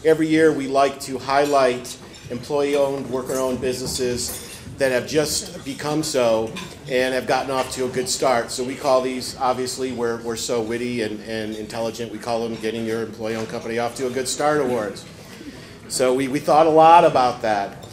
Every year we like to highlight employee-owned, worker-owned businesses that have just become so and have gotten off to a good start. So we call these, obviously we're so witty and intelligent, we call them Getting Your Employee-Owned Company Off to a Good Start Awards. So we thought a lot about that.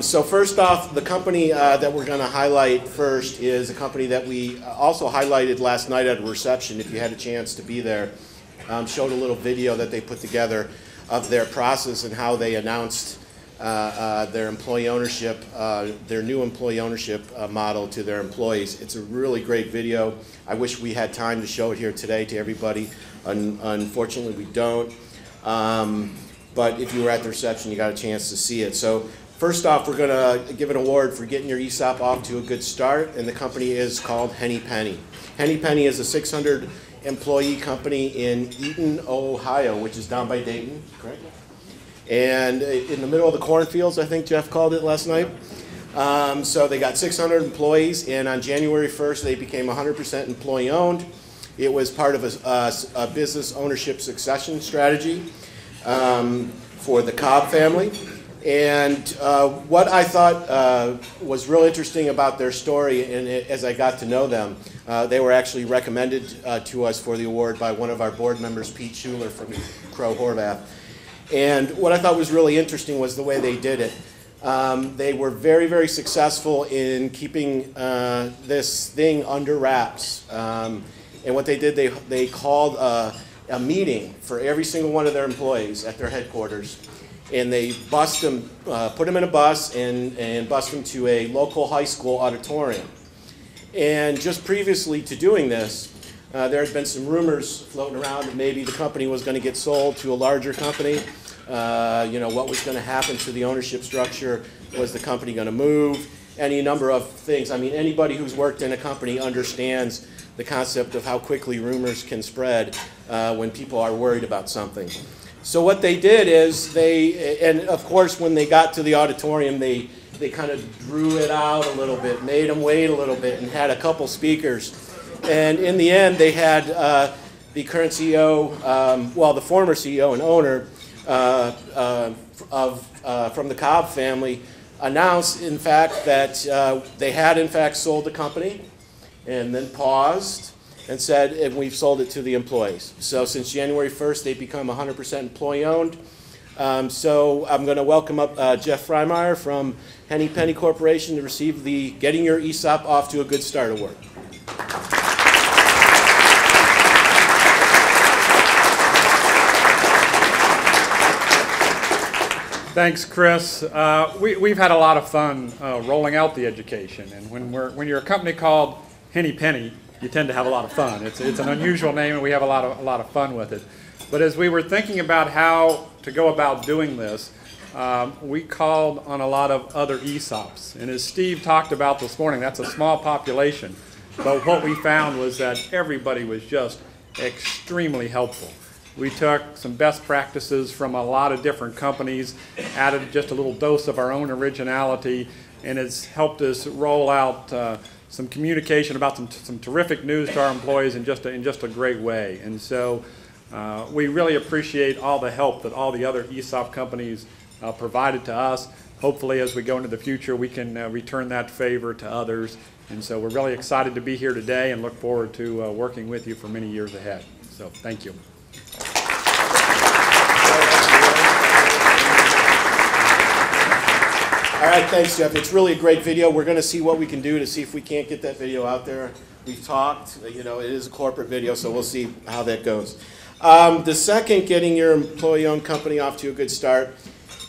So first off, the company that we're going to highlight first is a company that we also highlighted last night at a reception, if you had a chance to be there. Showed a little video that they put together of their process and how they announced their employee ownership, their new employee ownership model to their employees. It's a really great video. I wish we had time to show it here today to everybody. Unfortunately, we don't. But if you were at the reception, you got a chance to see it. So first off, we're going to give an award for getting your ESOP off to a good start, and the company is called Henny Penny. Henny Penny is a 600 employee company in Eaton, Ohio, which is down by Dayton, correct? And in the middle of the cornfields, I think Jeff called it last night. So they got 600 employees, and on January 1st, they became 100% employee-owned. It was part of a business ownership succession strategy for the Cobb family. And what I thought was real interesting about their story, and as I got to know them, they were actually recommended to us for the award by one of our board members, Pete Schuler from Crow Horvath. And what I thought was really interesting was the way they did it. They were very, very successful in keeping this thing under wraps. And what they did, they called a meeting for every single one of their employees at their headquarters. And they bussed them, put them in a bus and bussed them to a local high school auditorium. And just previously to doing this, there had been some rumors floating around that maybe the company was going to get sold to a larger company. What was going to happen to the ownership structure? Was the company going to move? Any number of things. I mean, anybody who's worked in a company understands the concept of how quickly rumors can spread when people are worried about something. So what they did is and of course when they got to the auditorium, they kind of drew it out a little bit, made them wait a little bit, and had a couple speakers. And in the end, they had the current CEO, the former CEO and owner from the Cobb family announce, in fact, that they had, in fact, sold the company and then paused and said, and we've sold it to the employees. So since January 1st, they've become 100% employee-owned. So I'm going to welcome up Jeff Freimeyer from Henny Penny Corporation to receive the Getting Your ESOP Off to a Good Start Award. Thanks, Chris. We've had a lot of fun rolling out the education, and when you're a company called Henny Penny, you tend to have a lot of fun. It's an unusual name, and we have a lot of fun with it. But as we were thinking about how to go about doing this, we called on a lot of other ESOPs. And as Steve talked about this morning, that's a small population. But what we found was that everybody was just extremely helpful. We took some best practices from a lot of different companies, added just a little dose of our own originality, and it's helped us roll out some communication about some terrific news to our employees in just a great way. And so we really appreciate all the help that all the other ESOP companies provided to us. Hopefully, as we go into the future, we can return that favor to others. And so we're really excited to be here today and look forward to working with you for many years ahead. So thank you. All right, thanks, Jeff. It's really a great video. We're going to see what we can do to see if we can't get that video out there. We've talked. It is a corporate video, so we'll see how that goes. The second Getting Your Employee-Owned Company Off to a Good Start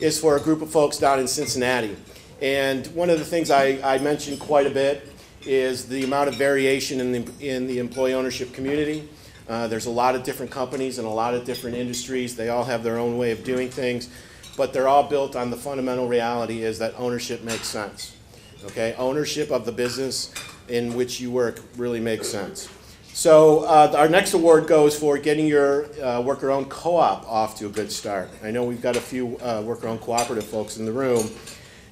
is for a group of folks down in Cincinnati. And one of the things I mentioned quite a bit is the amount of variation in the employee ownership community. There's a lot of different companies and a lot of different industries. They all have their own way of doing things, but they're all built on the fundamental reality is that ownership makes sense. Okay, ownership of the business in which you work really makes sense. So our next award goes for getting your worker-owned co-op off to a good start. I know we've got a few worker-owned cooperative folks in the room.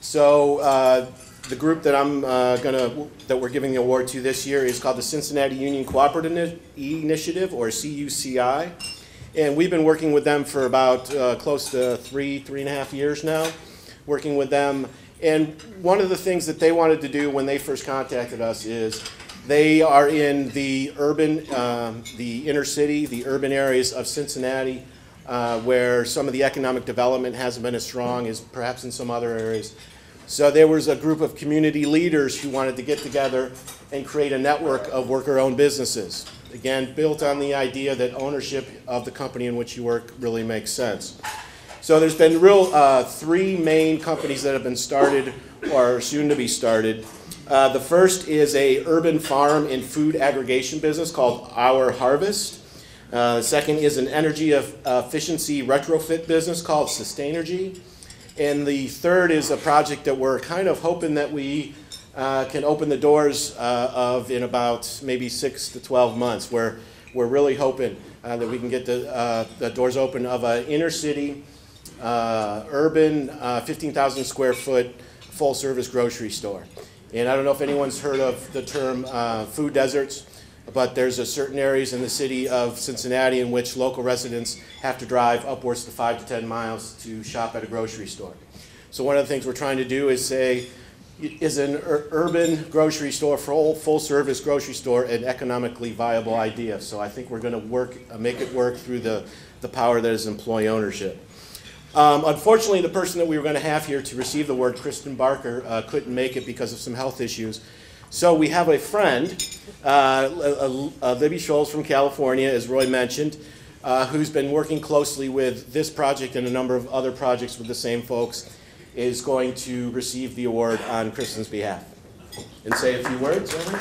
So the group that we're giving the award to this year is called the Cincinnati Union Cooperative Initiative, or CUCI. And we've been working with them for about close to 3.5 years now, working with them. And one of the things that they wanted to do when they first contacted us is they are in the urban, the inner city, the urban areas of Cincinnati, where some of the economic development hasn't been as strong as perhaps in some other areas. So there was a group of community leaders who wanted to get together and create a network of worker-owned businesses. Again, built on the idea that ownership of the company in which you work really makes sense. So there's been three main companies that have been started or are soon to be started. The first is a urban farm and food aggregation business called Our Harvest. The second is an energy efficiency retrofit business called Sustainergy. And the third is a project that we're kind of hoping that we can open the doors of in about maybe 6 to 12 months, where we're really hoping that we can get the doors open of an inner city, urban, 15,000 square foot, full service grocery store. And I don't know if anyone's heard of the term food deserts, but there's a certain areas in the city of Cincinnati in which local residents have to drive upwards to 5 to 10 miles to shop at a grocery store. So one of the things we're trying to do is say, is an urban grocery store, full service grocery store, an economically viable idea? So I think we're going to make it work through the power that is employee ownership. Unfortunately, the person that we were going to have here to receive the award, Kristen Barker, couldn't make it because of some health issues. So we have a friend, Libby Scholes from California, as Roy mentioned, who's been working closely with this project and a number of other projects with the same folks, is going to receive the award on Kristen's behalf. And say a few words, Evan?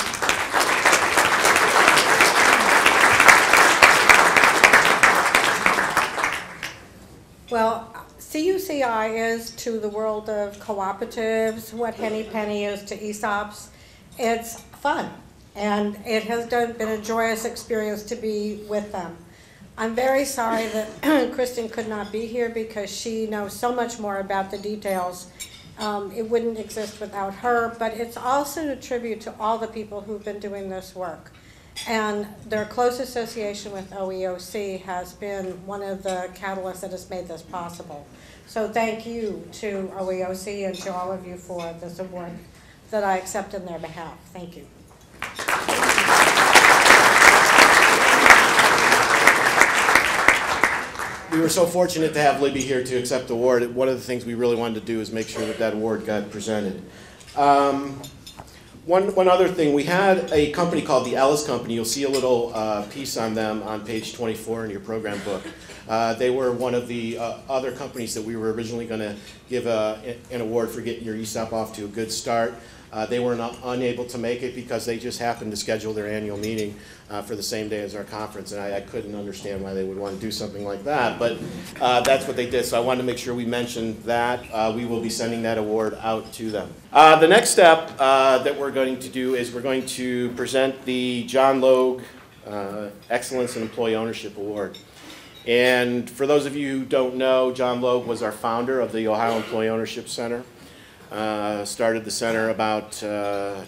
Well, CUCI is to the world of cooperatives what Henny Penny is to ESOPs. It's fun, and it has been a joyous experience to be with them. I'm very sorry that Kristen could not be here because she knows so much more about the details. It wouldn't exist without her, but it's also a tribute to all the people who've been doing this work. And their close association with OEOC has been one of the catalysts that has made this possible. So thank you to OEOC and to all of you for this award that I accept on their behalf. Thank you. We were so fortunate to have Libby here to accept the award. One of the things we really wanted to do is make sure that that award got presented. One other thing, we had a company called the Ellis Company. You'll see a little piece on them on page 24 in your program book. They were one of the other companies that we were originally going to give an award for getting your ESOP off to a good start. They were unable to make it because they just happened to schedule their annual meeting for the same day as our conference, and I couldn't understand why they would want to do something like that, but that's what they did, so I wanted to make sure we mentioned that. We will be sending that award out to them. The next step that we're going to do is we're going to present the John Logue Excellence in Employee Ownership Award. And for those of you who don't know, John Logue was our founder of the Ohio Employee Ownership Center. Started the center about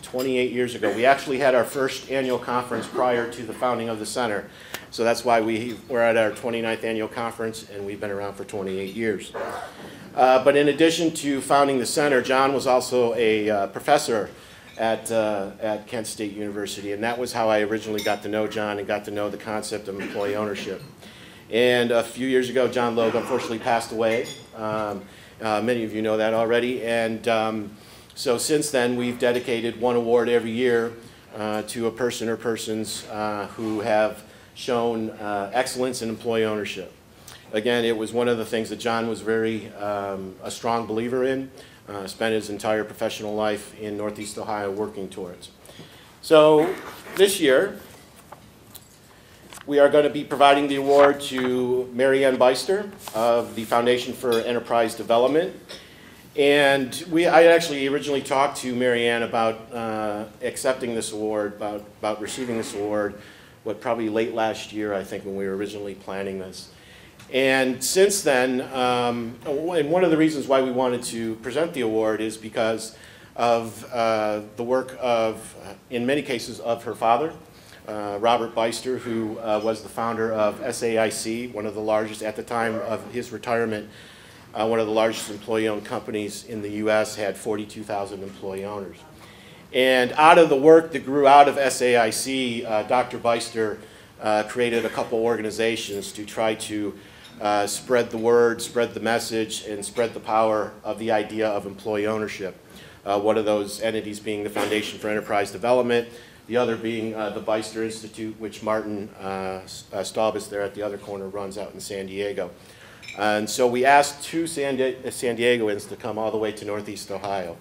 28 years ago. We actually had our first annual conference prior to the founding of the center. So that's why we're at our 29th annual conference, and we've been around for 28 years. But in addition to founding the center, John was also a professor at Kent State University, and that was how I originally got to know John and got to know the concept of employee ownership. And a few years ago, John Logue unfortunately passed away. Many of you know that already, and so since then we've dedicated one award every year to a person or persons who have shown excellence in employee ownership. Again, it was one of the things that John was very a strong believer in, spent his entire professional life in Northeast Ohio working towards. So this year, we are going to be providing the award to Mary Ann Beister of the Foundation for Enterprise Development. And I actually originally talked to Mary Ann about accepting this award, about receiving this award, probably late last year, I think, when we were originally planning this. And since then, and one of the reasons why we wanted to present the award is because of the work of, in many cases, of her father. Robert Beister, who was the founder of SAIC, one of the largest, at the time of his retirement, one of the largest employee-owned companies in the U.S., had 42,000 employee owners. And out of the work that grew out of SAIC, Dr. Beister created a couple organizations to try to spread the word, spread the message, and spread the power of the idea of employee ownership. One of those entities being the Foundation for Enterprise Development, the other being the Beister Institute, which Martin Staubis there at the other corner runs out in San Diego. And so we asked two San Diegoans to come all the way to Northeast Ohio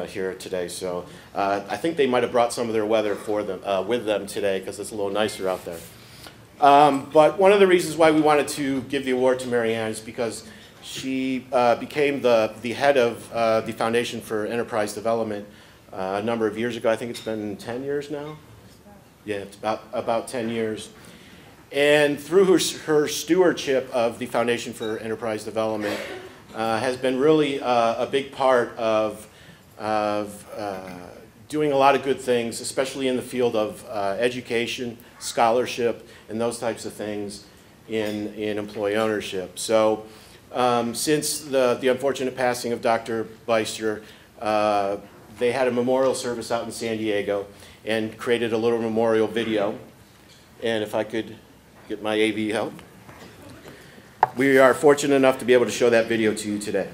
here today. So I think they might have brought some of their weather for them, with them today, because it's a little nicer out there. But one of the reasons why we wanted to give the award to Mary Ann is because she became the head of the Foundation for Enterprise Development a number of years ago. I think it's been 10 years now. Yeah, it's about 10 years. And through her stewardship of the Foundation for Enterprise Development has been really a big part of doing a lot of good things, especially in the field of education, scholarship, and those types of things in employee ownership. So since the unfortunate passing of Dr. Beister, they had a memorial service out in San Diego and created a little memorial video. And if I could get my AV help. We are fortunate enough to be able to show that video to you today.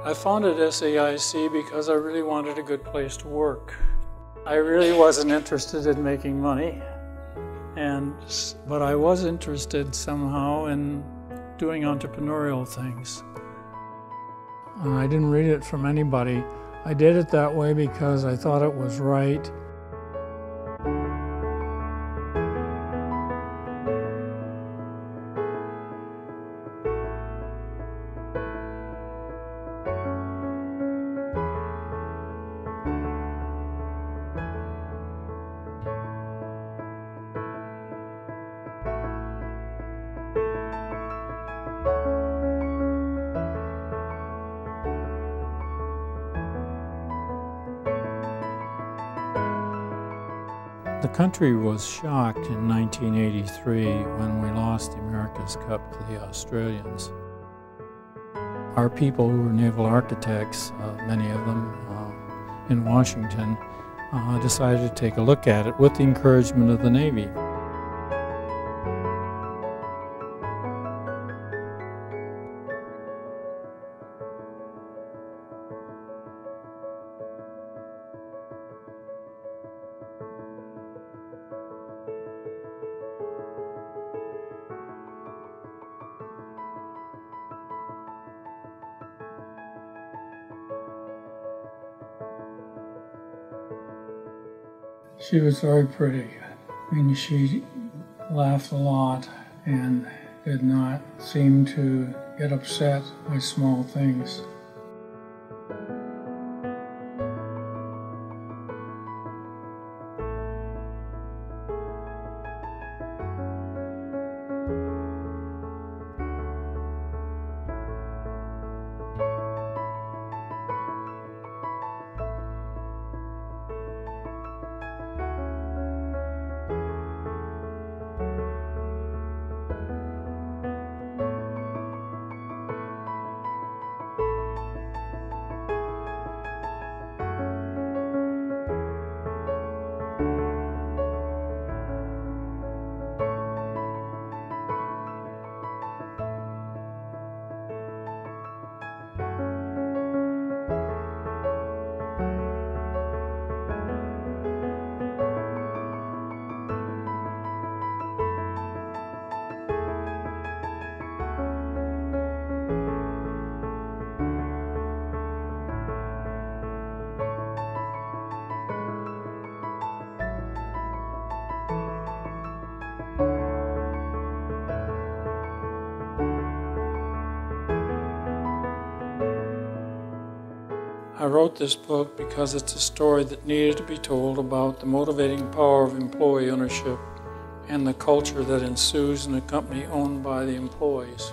I founded SAIC because I really wanted a good place to work. I really wasn't interested in making money, but I was interested somehow in doing entrepreneurial things. And I didn't read it from anybody. I did it that way because I thought it was right. The country was shocked in 1983 when we lost the America's Cup to the Australians. Our people, who were naval architects, many of them in Washington, decided to take a look at it with the encouragement of the Navy. She was very pretty. I mean, she laughed a lot and did not seem to get upset by small things. I wrote this book because it's a story that needed to be told about the motivating power of employee ownership and the culture that ensues in a company owned by the employees.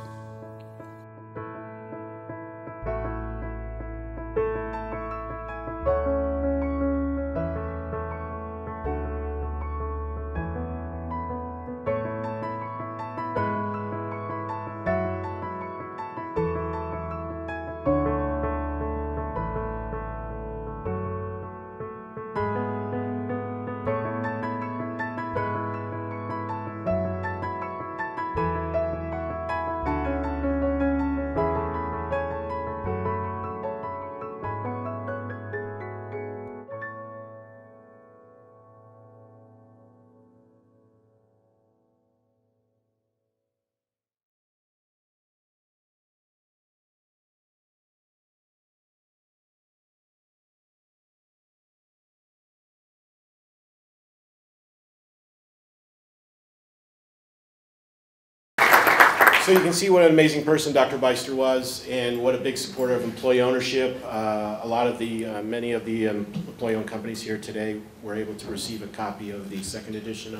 So you can see what an amazing person Dr. Beister was, and what a big supporter of employee ownership. Many of the employee-owned companies here today were able to receive a copy of the second edition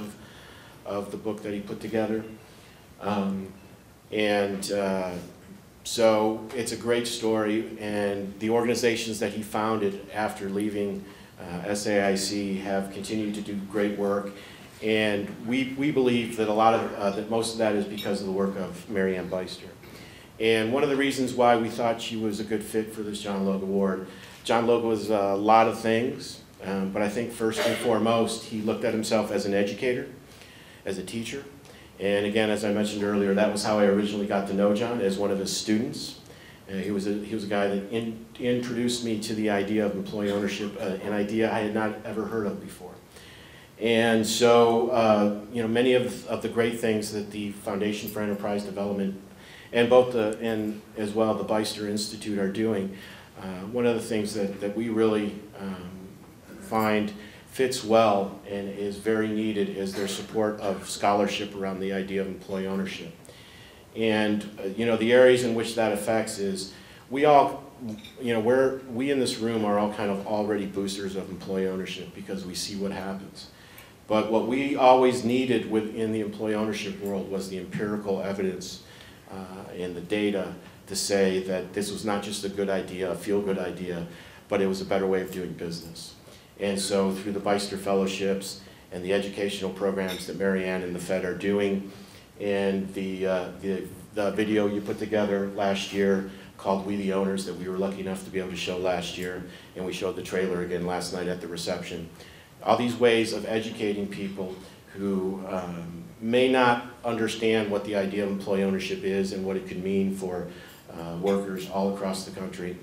of the book that he put together. So it's a great story, and the organizations that he founded after leaving SAIC have continued to do great work. And we believe that that most of that is because of the work of Mary Ann Beister. And one of the reasons why we thought she was a good fit for this John Logue Award, John Logue was a lot of things, but I think first and foremost, he looked at himself as an educator, as a teacher. And again, as I mentioned earlier, that was how I originally got to know John, as one of his students. He was a guy that introduced me to the idea of employee ownership, an idea I had not ever heard of before. And so, many of the great things that the Foundation for Enterprise Development and as well the Beister Institute are doing, one of the things that we really find fits well and is very needed is their support of scholarship around the idea of employee ownership. And the areas in which that affects is we all, we in this room are all kind of already boosters of employee ownership because we see what happens. But what we always needed within the employee ownership world was the empirical evidence and the data to say that this was not just a good idea, a feel-good idea, but it was a better way of doing business. And so through the Beister Fellowships and the educational programs that Mary Ann and the Fed are doing, and the video you put together last year called We the Owners that we were lucky enough to be able to show last year, and we showed the trailer again last night at the reception. All these ways of educating people who may not understand what the idea of employee ownership is and what it could mean for workers all across the country.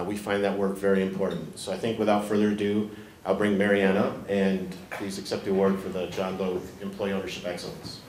We find that work very important. So I think without further ado, I'll bring Mary Ann up, and please accept the award for the John Logue Employee Ownership Excellence.